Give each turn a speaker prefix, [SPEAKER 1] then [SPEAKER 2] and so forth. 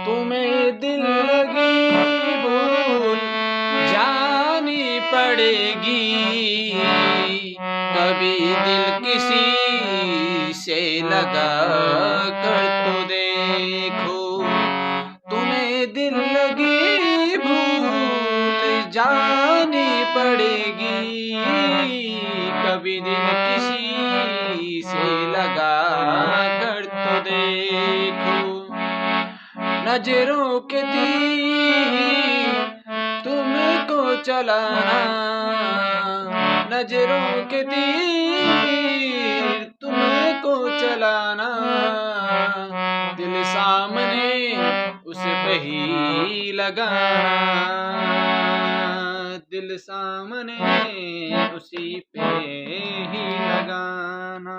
[SPEAKER 1] तुम्हें दिल लगी भूल जानी पड़ेगी, कभी दिल किसी से लगा कर तो देखो। तुम्हें दिल लगी भूल जानी पड़ेगी, कभी दिल किसी से लगा कर तो देखो। नजरों के तीर तुमको चलाना, नजरों के तीर तुमको चलाना, दिल सामने उस पे ही लगाना, दिल सामने उसी पे ही लगाना।